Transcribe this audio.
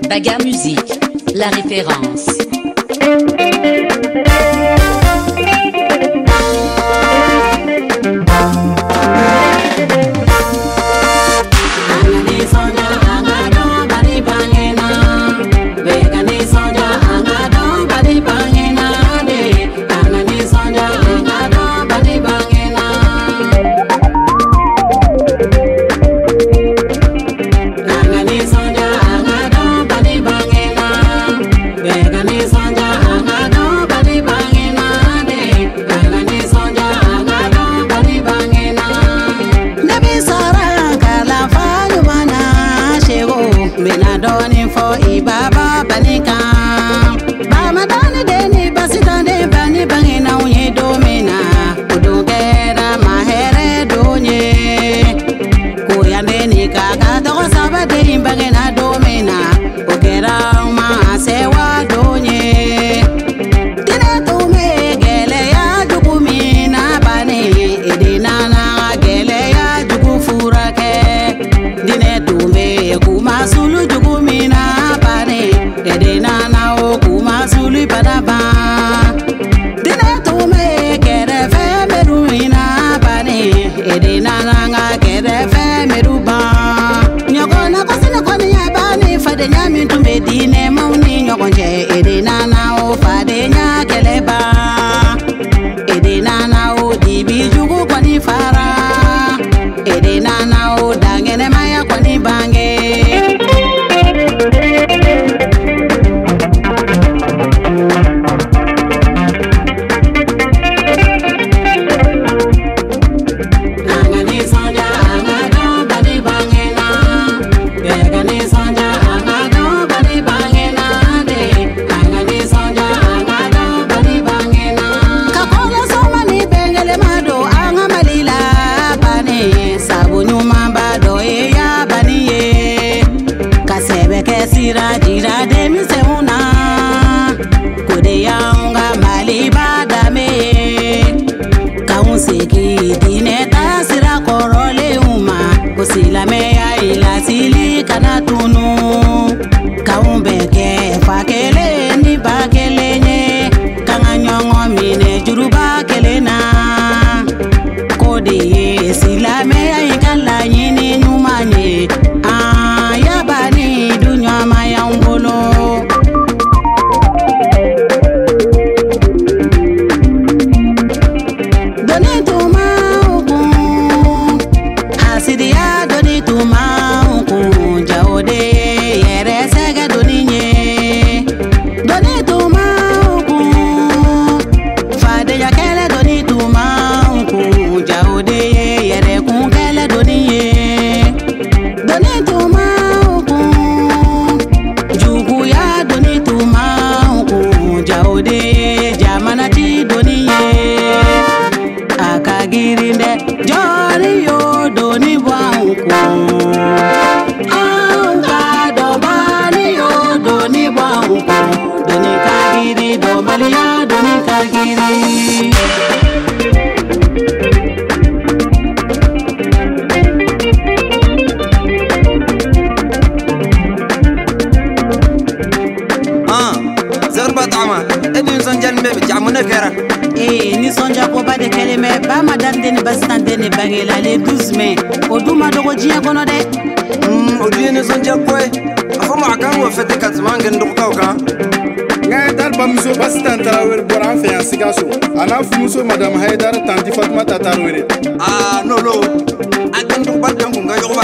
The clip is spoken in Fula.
Baga Musique, la référence. Ibaba banika Bama dani deni basita de bani bangina unye domina Udungera mahere donye Kuyande ni kaka toko sabade imbangina domina Ukera uma sewa donye Tine tume gele ya jukumina bani Idina na gele ya jukufurake Dine tume kuma sulu jukumina Edena na okuma suli padaba Dine tume kere fe meruina bani Edena na nga kere fe meruba Nyoko na kosina koni ya bani Fade nya mintumbe dine mauni nyoko nje Edena na o fade nya keleba Edena na o dibi jugu koni fara Edena na o dangene maya koni bange Sira jira de mi se una Kode yanga mali badame Kaun seki dine ta sira korole uma Kusila meya ila sili kanatunu Kaun beke fakele ni bakele nye Kanga nyongo mine juruba kele na Kode ye sila meya ikala nyini nyumanye Yabani dunya maya ngolo Doni tuma uku Asidi ya doni tuma uku Jaode yere sege doni nye Doni tuma uku Fade ya kele doni tuma uku Jaode yere kunkele doni nye Doni tuma Jaode jamana ti doniye akagirinde jori yo doni bwanku anga dobani yo doni bwanku doni kagiri dobali ya doni kagiri ni sonja ko ba de keleme ba madame de bastan de ne bagela le 12 mai oduma dogo jiya kono de odi ni sonja ko afo ma kan wo fete katman gen do ka ka ngai dar ba muso bastan tarawere boran fe asigaso ana fu muso madame haidar tanti fatma tatarwere no lo akan do ba den ko ga yo ba